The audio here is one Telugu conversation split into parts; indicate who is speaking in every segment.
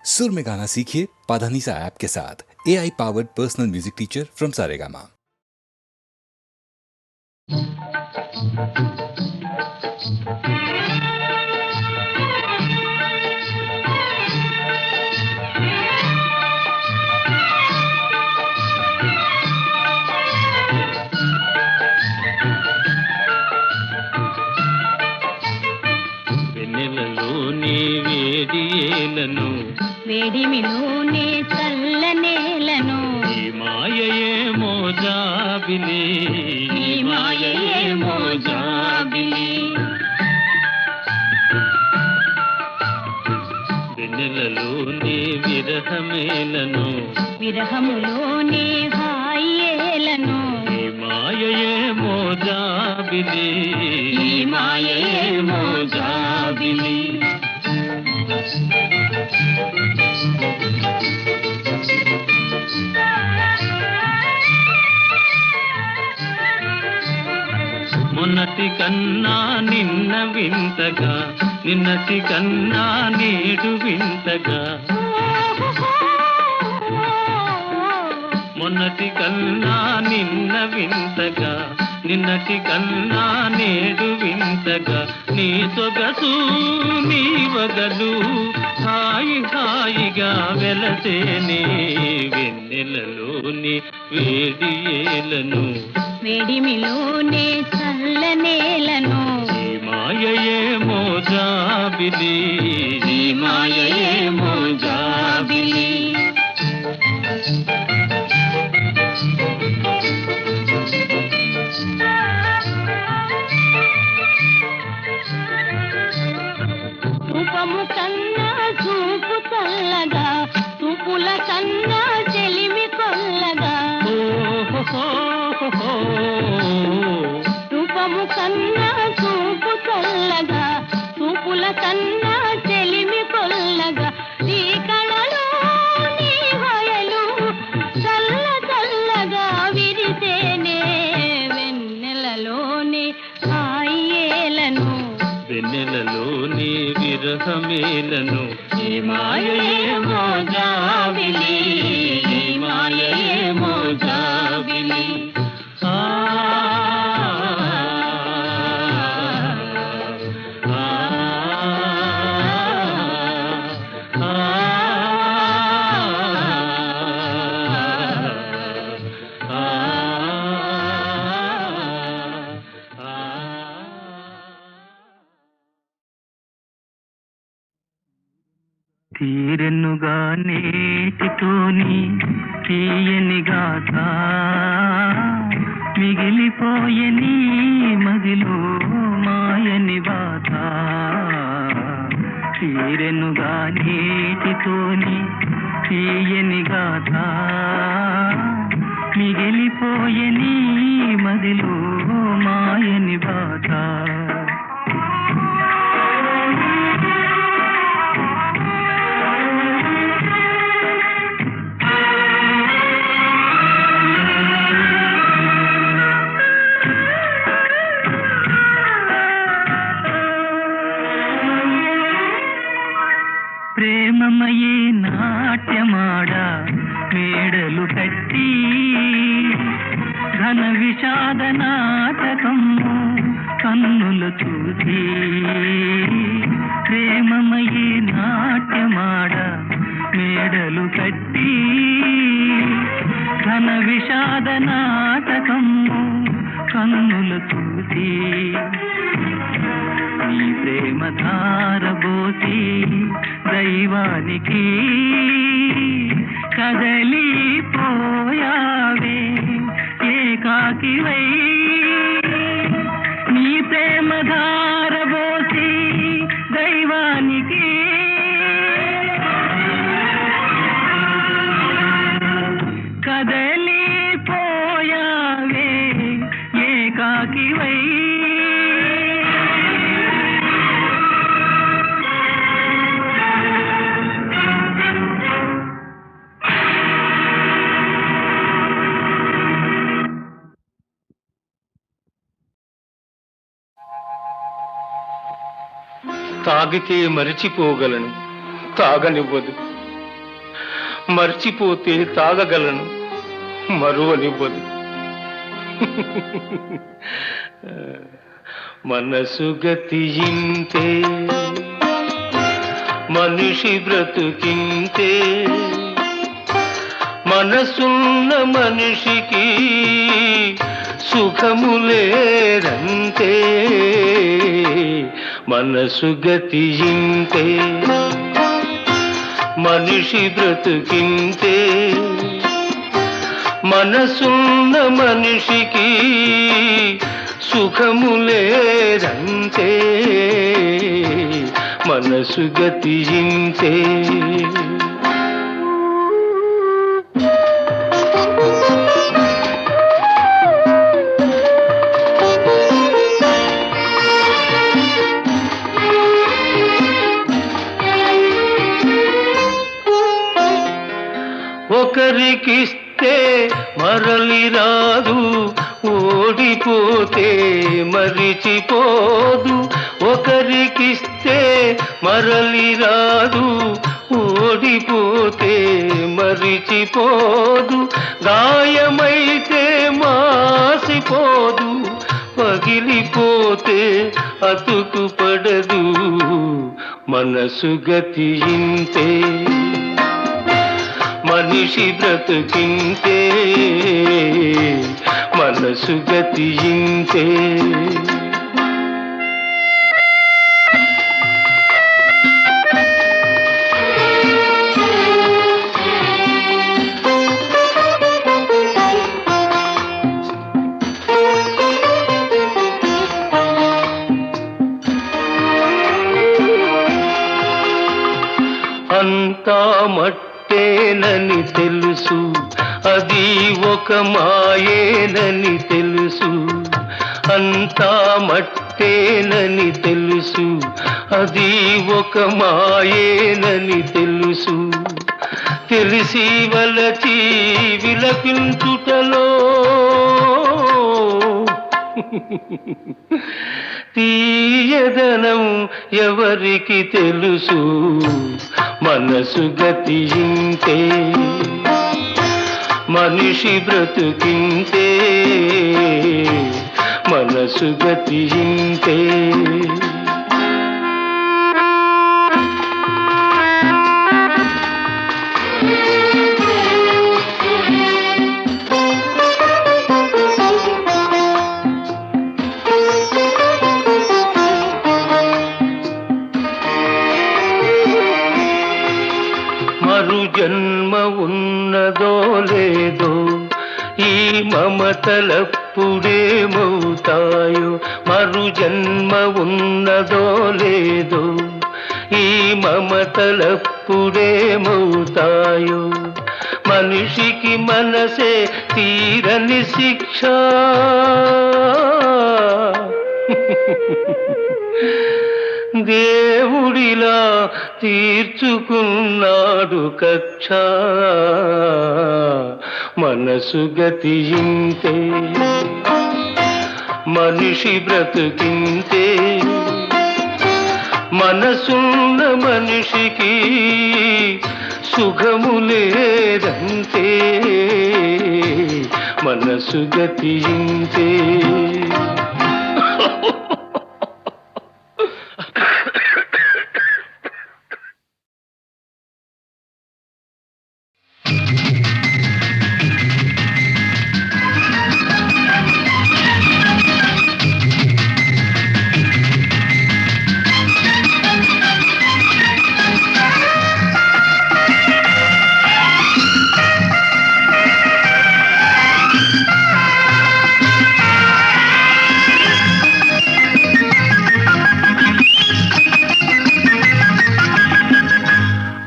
Speaker 1: सुर में गाना सीखिए पाधानीसा ऐप के साथ। AI powered personal music teacher from Saregama.
Speaker 2: వెన్నెలలోని వేడియేలను
Speaker 3: వేడిమిలోనే చల్లనేలను
Speaker 2: ఈ మాయయేమో జాబిలి
Speaker 3: ఈ మాయయేమో జాబిలి
Speaker 2: వెన్నెలలోని విరహమేలను
Speaker 3: విరహములోనే హాయేలను
Speaker 2: ఈ మాయయేమో జాబిలి
Speaker 3: ఈ మాయయేమో జాబిలి
Speaker 2: మొన్నటి కన్నా నిన్న వింతగా నిన్నటి కన్నా నేడు వింతగా మొన్నటి కన్నా నిన్న వింతగా నిన్నటి కన్నా నేడు వింతగా నీ సొగసు నీ వగలు హాయి హాయిగా వెలసేనే వెన్నెలలోని వేడియేలను
Speaker 3: వేడిమిలోనే చల్లనేలను
Speaker 2: ఈ మాయయేమో జాబిలి ఈ మాయయేమో జాబిలి
Speaker 3: రూపము కన్నా చూపు చల్లగా చూపుల కన్నా చెలిమి కొల్లగా రూపము కన్నా చూపు చల్లగా చూపుల కన్నా చెలిమి కొల్లగా నీ కళలో నీ హయలు చల్ల చల్లగా విరిసేనే వెన్నెలలోనే హాయేలను
Speaker 2: వెన్నెలలోని విరహమేలను ఈ మాయయేమో జాబిలి ఈ మాయయేమో జాబిలి ఆ ఆ తీరెన్నుగా నేటితోని తీయని గాథ మిగిలిపోయని మదిలో మాయని బాధ తీరెన్నుగా నేటితోని తీయని గాథ మిగిలిపోయని మదిలో మాయని బాధ ప్రేమమయే నాట్యమాడ మేడలు కట్టి ఘన విషాద నాటకము కన్నులు చూసి ప్రేమమయే నాట్యమాడ మేడలు కట్టి ఘన విషాద నాటకము కన్నులు చూసి నీ ప్రేమ ధారబోసి దైవానికి కదలిపోయావే ఏకాకివై నీ ప్రేమ ధారబోసి దైవానికి కదలిపోయావే ఏకాకివై తాగితే మరిచిపోగలను, తాగనివ్వదు.
Speaker 4: మర్చిపోతే తాగగలను, మరువనివ్వదు. మనసు గతియింతే, మనిషి బ్రతుకింతే, మనసున్న మనిషికి సుఖము లేదంతే. మనసు గతియింతే, మనిషి బ్రతుకింతే, మనసున్న మనిషికి సుఖము లేదంతే. మనసు గతియింతే. ఒకరికిస్తే మరలి రాదు, ఓడిపోతే మరిచిపోదు. ఒకరికిస్తే మరలి రాదు, ఓడిపోతే మరిచిపోదు. గాయమైతే మాసిపోదు, పగిలిపోతే అతుకు పడదు. మనసు గతియింతే, మనిషి బ్రతుకింతే, మనసు గతియింతే. అంతా మట్టేనని తెలుసు, అది ఒక మాయేనని తెలుసు. అంతా మట్టేనని తెలుసు, అది ఒక మాయేనని తెలుసు. తెలిసి వలచి విలపించుటలో తీయదనం ఎవరికి తెలుసు. మనసు గతియింతే, మనిషి బ్రతుకింతే, మనసు గతియింతే. మరు జన్మ ఉన్నదో లేదో, ఈ మమతలప్పుడేమవుతాయో. మరు జన్మ ఉన్నదో లేదో, ఈ మమతలప్పుడేమవుతాయో. మనిషికి మనసే తీరని శిక్ష, దేవుడిలా తీర్చుకున్నాడు కక్ష. మనసు గతియింతే, మనిషి బ్రతుకింతే, మనసున్న మనిషికి సుఖము లేదంతే. మనసు గతియింతే.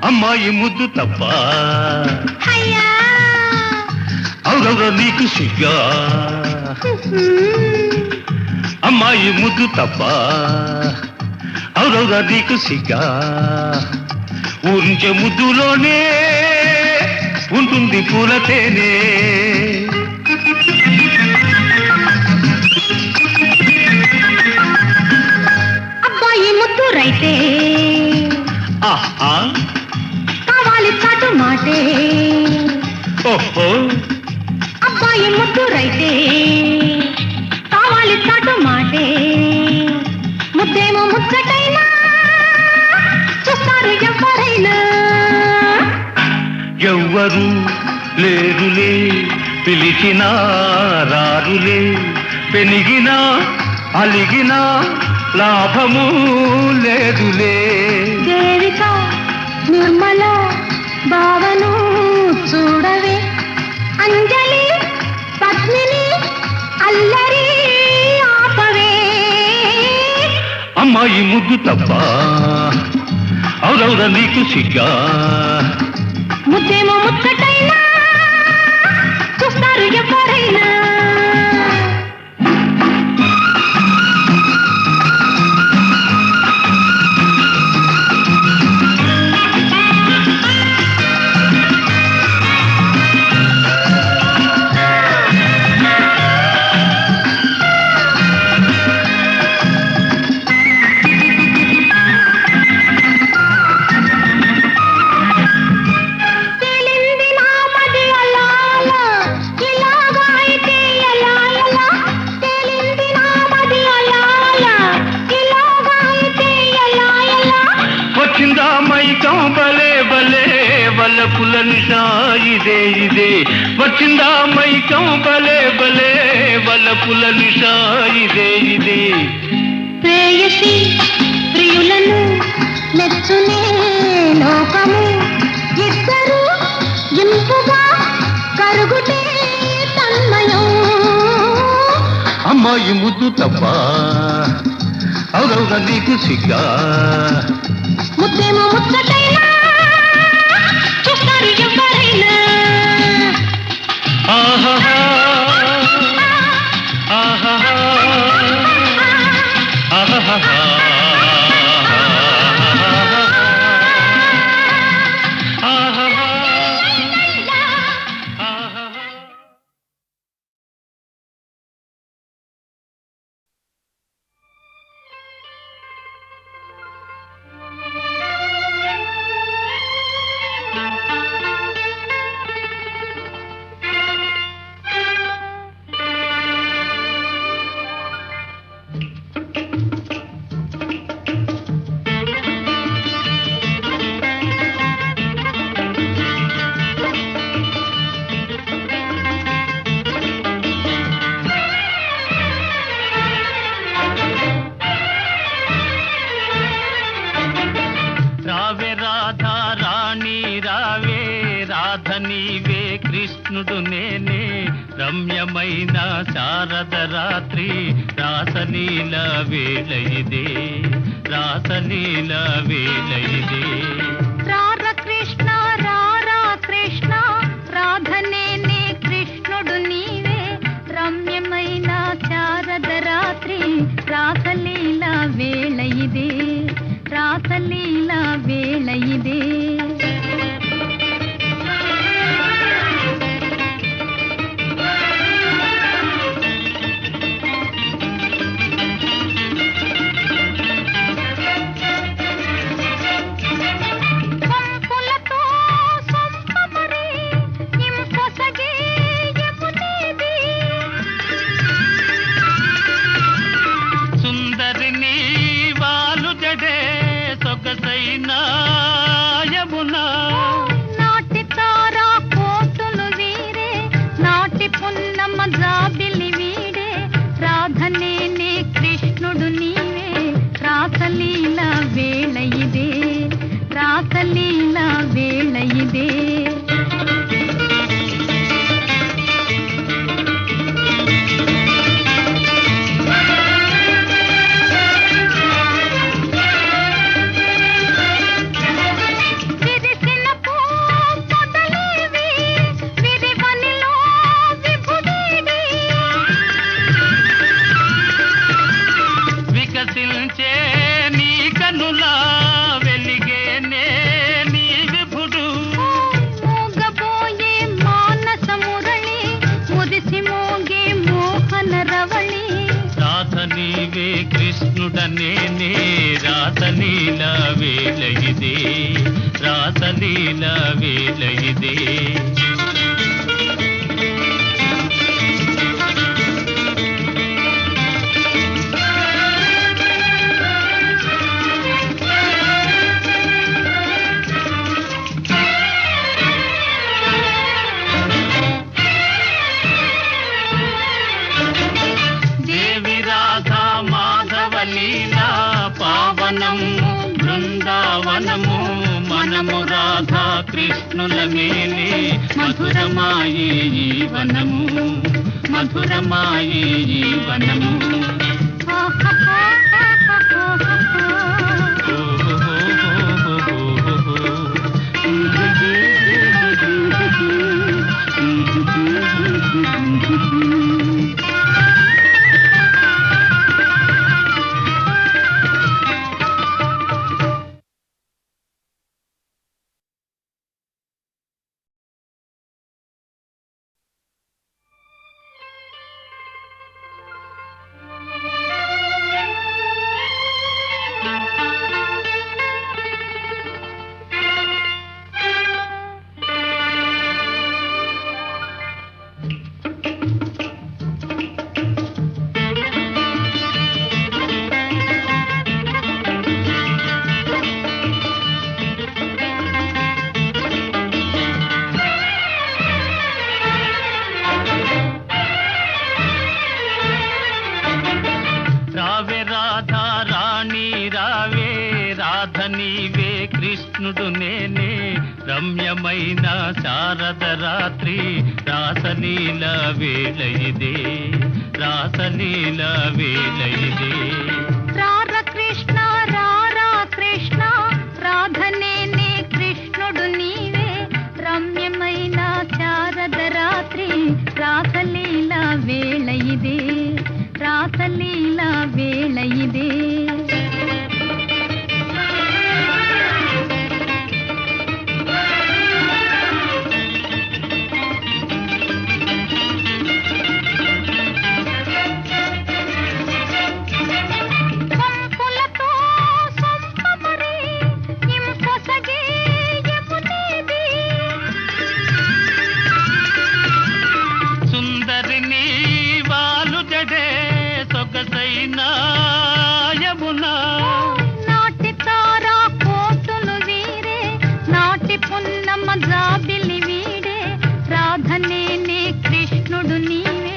Speaker 4: అమ్మాయి ముద్దు తప్ప అవురవుర నీకు సిగ్గా. అమ్మాయి ముద్దు తప్ప అవురవుర నీకు సిగ్గా. ఊరించే ముద్దులోనే ఉంటుంది పూల తేనె.
Speaker 3: అబ్బాయి ముద్దు రైతే
Speaker 4: ఆహా
Speaker 3: కావాలి చాటు చాటు మాటే
Speaker 4: ఓహో
Speaker 3: అబ్బాయి ముద్దు రైతే కావాలి చాటు మాటే ముద్దేమో ముచ్చటైనా చూస్తారు ఎవరైనా
Speaker 4: ఎవ్వరు లేరులే పిలిచినా రారులే పెనిగినా అలిగినా లాభము లేదులే
Speaker 3: దేవిక నిర్మల భావను చూడవే అంజలి పద్మిని అల్లరి ఆపవే
Speaker 4: అమ్మాయి ముద్దు తప్ప అవురవుర నీకు సిగ్గా
Speaker 3: ముద్దేమో ముచ్చటైనా చూస్తారు ఎవరైనా
Speaker 4: వచ్చిందా మైకం బలే బలే వల్లపుల నిషా ఇదే ఇదే వచ్చిందా మైకం బలే బలే వల్లపుల నిషా ఇదే ఇదే
Speaker 3: ప్రేయసి ప్రియులను మెచ్చునే లోకము ఇద్దరు ఇంపుగా కరుగుటే తన్మయం
Speaker 4: అమ్మాయి ముద్దు తప్ప అవురవుర నీకు సిగ్గా
Speaker 3: ముద్దేమో ముచ్చటైనా చూస్తారు ఎవరైనా
Speaker 4: ఆహాహా ఆహాహా ఆహాహా ఆహాహా ఆహాహా రావే రాధా రాణి రావే రాధ నీవే కృష్ణుడు నేనే రమ్యమైన శారద రాత్రి రాసలీల వేళ ఇదే రాసలీల వేళ ఇదే
Speaker 3: రారా కృష్ణ రారా కృష్ణ రాధనేనే కృష్ణుడు నీవే రమ్యమైన శారద రాత్రి రాసలీల వేళ ఇదే రాసలీల వేళ ఇదే
Speaker 4: కృష్ణుడనేనే రాసలీల వేళ ఇదే రాసలీల వేళ ఇదే లీలా పావనము బృందావనము మనము రాధా కృష్ణుల మేలే మధురమాయే ఈ వనము మధురమాయే ఈ వనము నీవే కృష్ణుడు నేనే రమ్యమైన శారద రాత్రి రాసలీల వేళ ఇదే రాసలీల వేళ ఇదే
Speaker 3: రారా కృష్ణ రారా కృష్ణ రాధనేనే కృష్ణుడు నీవే రమ్యమైన శారద రాత్రి రాసలీల వేళ ఇదే రాసలీల వేళ ఇదే నాటి తారా కోటులు వీరే నాటి పున్నమ్మ జాబిలి వీడే రాధనేనే కృష్ణుడు నీవే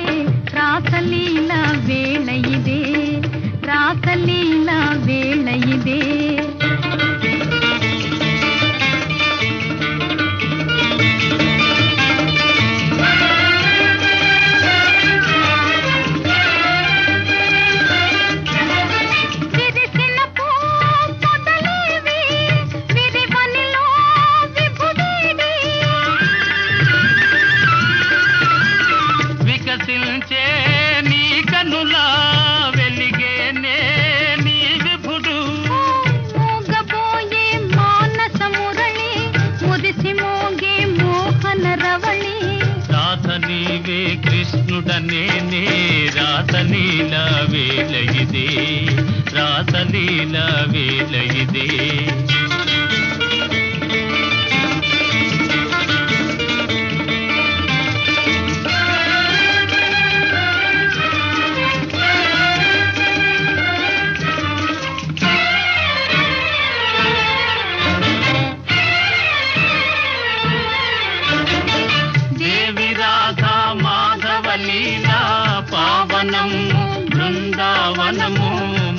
Speaker 3: రాసలీల వేళ ఇదే రాసలీల వేళ ఇదే
Speaker 4: వికసించే నీ కనులా వెలిగేనే నీ విభుడు
Speaker 3: మోగబోయే మానస మురళి ముదిసి మోగే మోహన రవళి
Speaker 4: రాధ నీవే కృష్ణుడనేనే రాసలీల వేళ ఇదే రాసలీల వేళ ఇదే లీలా పావనము బృందావనము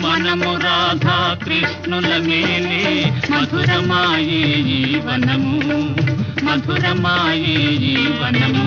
Speaker 4: మనము రాధా కృష్ణుల మేలే మధురమాయే ఈ వనము మధురమాయే ఈ వనము